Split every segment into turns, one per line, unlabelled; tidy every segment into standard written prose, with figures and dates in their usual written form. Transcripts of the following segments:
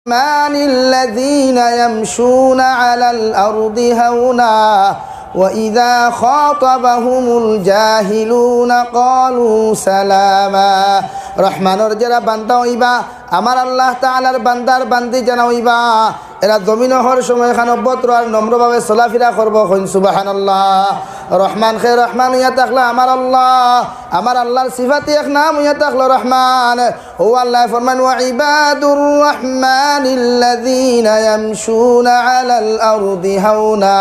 الرحمن الذين يمشون على الأرض هونا وإذا خاطبهم الجاهلون قالوا سلاما রহমানের যারা বান্দা হইবা আমার আল্লাহ তাআলার বান্দার বান্দি জানা হইবা এরা জমিন হওয়ার সময় খান অভদ্র আর নম্রভাবে চলাফেরা করবো সুবহানাল্লাহ। রহমান খে রহমান হইয়া থাকলো আমার আল্লাহর সিফাতি এক নাম হইয়া থাকলো রহমান। ও আল্লাহ ফরমান ওয়া ইবাদুর রহমানিল্লাযীনা ইয়ামশুনা আলাল আরদি হাওনা,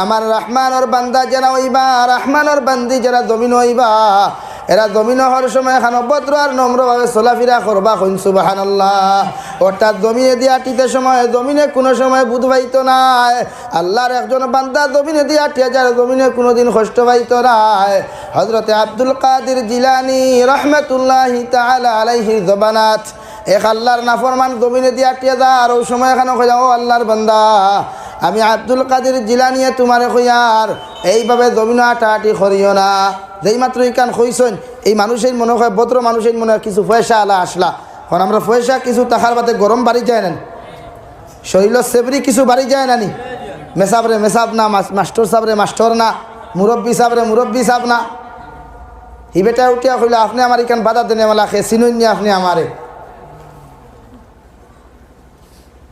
আমার রহমানের বান্দা যারা হইবা রহমানের বান্দি যারা জমিন হইবা এরা জমিন হওয়ার সময় খান অভদ্র আর নম্রভাবে চলাফেরা করবা সুবহানাল্লাহ। অর্থাৎ জমিনে দিয়ে আটিতে সময় জমিনে কোনো সময় বুধ পাইতো নাই। আল্লাহর একজন বান্দা জমিনে দিয়ে আটিয়া যার জমিনে কোনোদিন কষ্ট পাইতো নাই। হযরতে আব্দুল কাদের জিলানী রহমাতুল্লাহি তাআলা আলাইহি জবানাত এক আল্লাহর নাফরমান জমিনে দিয়ে আটিয়া যা আর ওই সময় এখানে কইয়া ও আল্লাহর বান্দা আমি আব্দুল কাদের জিলানিয়ে তোমারে কইয়ার এইভাবে জমিন আটাআটি করিও না। যেই মাত্র ইকান কইছেন এই মানুষের মনে হয় ভদ্র মানুষের মনে কিছু পয়সা আলা আসলা। কারণ আমরা পয়সা কিছু টাকার বাদে গরম বাড়ি যায় না, শরীর সেবরি কিছু বাড়ি যায় না, মেসাবরে মেসাব না, মাস্টর সাবরে মাস্টর না, মুরব্বী সাবরে মুরব্বী সাব না। হি বেটা উঠিয়া কইল আপনি আমার ইকান বাধা দেনে মেলা খে চিনুননি আপনি আমারে।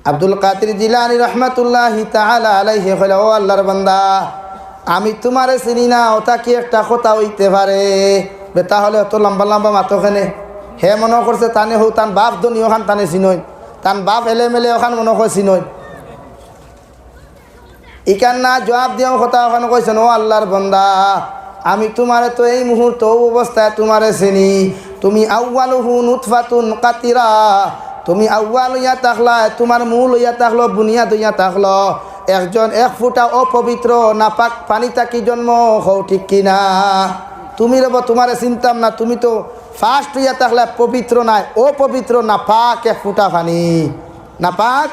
আব্দুল কাদের জিলানী রহমাতুল্লাহি তাআলা আলাইহি কইল ও আল্লাহর বান্দা আমি তোমারে চিনি না, ওটা কি একটা কথা হইতে পারে বেটা হলে অত লম্বা লম্বা মাতোখানে হে মনে করছে তানে হো তান বাপ দনি ওখান তানে চিনই তান বাপ এলে মেলে ওখান মনে করে চিনই ইকান না জবাব দিও কথা ওখানে কইছেন ও আল্লাহর বান্দা আমি তোমারে তো এই মুহূর্ত অবস্থায় তোমারে চিনি। তুমি আউয়ালুহু নুতফাতুন কাতিরা, তুমি আউয়াল হইয়া থাকলা, তোমার মূল হইয়া থাকলো, বুনিয়াদ হইয়া থাকলো একজন এক ফুটা অপবিত্র নাপাক পানি থাকি জন্ম হও, ঠিক কিনা? তুমি রব তোমারে চিন্তাম না, তুমি তো ফার্স্ট হইয়া থাকলে পবিত্র নাই, অপবিত্র নাপাক এক ফুটা পানি, নাপাক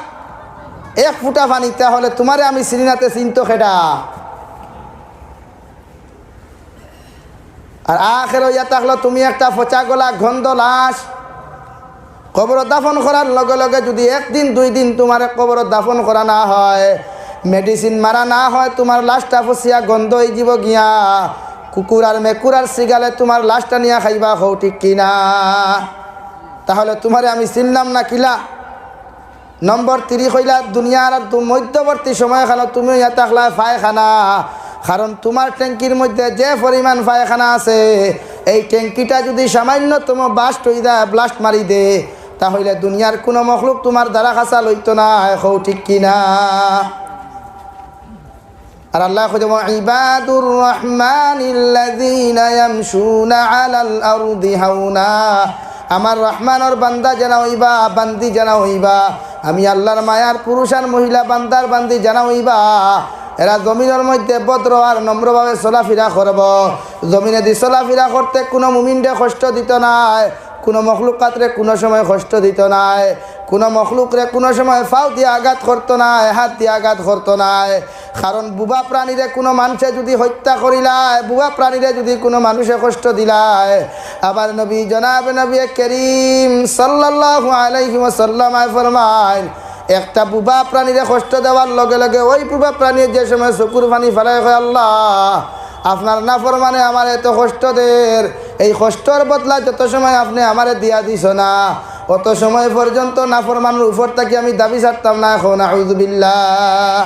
এক ফুটা পানি। তাহলে তোমারে আমি চিনিনাতে চিনতো খেডা? আর আখের হইয়া থাকলো তুমি একটা পচা গলা গন্ধ লাশ। কবর দাফন করার লগে লগে যদি একদিন দুই দিন তোমার কবর দাফন করা না হয়, মেডিসিন মারা না হয়, তোমার লাশটা ফসিয়া গন্ধ হয়ে যাব গিয়া কুকুর আর মেকুর আর সিগালে তোমার লাশটা নিয়ে খাইবা হও, ঠিক কিনা? তাহলে তোমারে আমি চিনলাম না কিলা? নম্বর 3 কইলা দুনিয়ার মধ্যবর্তী সময়খানে তুমি ইয়া থাকলা পায়খানা, কারণ তোমার ট্যাঙ্কির মধ্যে যে পরিমাণ পায়খানা আছে এই ট্যাঙ্কিটা যদি সামান্যতম বাস্ট হয়ে যায়, ব্লাস্ট মারি দে, তাহলে দুনিয়ার কোনো মখলুক তোমার দ্বারা খাসা লইতো না, হও, ঠিক কিনা? আর আল্লাহ কইছে ইবাদুর রহমানিল্লাযীনা ইয়ামশুনা আলাল আরদি হাওনা, আমার রহমানের বান্দা জানা হইবা, বান্দি জানা হইবা, আমি আল্লাহর মায়ার পুরুষ আর মহিলা বান্দার বান্দি জানা হইবা এরা জমিনের মধ্যে ভদ্র আর নম্রভাবে চলাফেরা করব। জমিনে দি চলাফেরা করতে কোনো মুমিনরে কষ্ট দিত নাই, কোনো মখলুকাতরে কোনো সময় কষ্ট দিত নাই, কোনো মখলুকরে কোনো সময় ফাও দিয়ে আঘাত করতো নাই, হাত দিয়ে আঘাত করতো নাই। কারণ বুবা প্রাণীরে কোনো মানুষে যদি হত্যা করিলায়, বুবা প্রাণীরে যদি কোনো মানুষে কষ্ট দিলায়, আবার নবী জনাব নবী করিম সাল্লাল্লাহু আলাইহি ওয়াসাল্লাম ফরমায় একটা বুবা প্রাণীরে কষ্ট দেওয়ার লগে লগে ওই বুবা প্রাণীর যে সময় চকুর পানি ফেলায় হয় আল্লাহ আপনার নাফরমানে আমার এত কষ্ট দের, এই কষ্টর বদলা যত সময় আপনি আমারে দিয়া দিছ না অত সময় পর্যন্ত নাফরমানের উপর থেকে আমি দাবি ছাড়তাম না। এখন আউযুবিল্লাহ।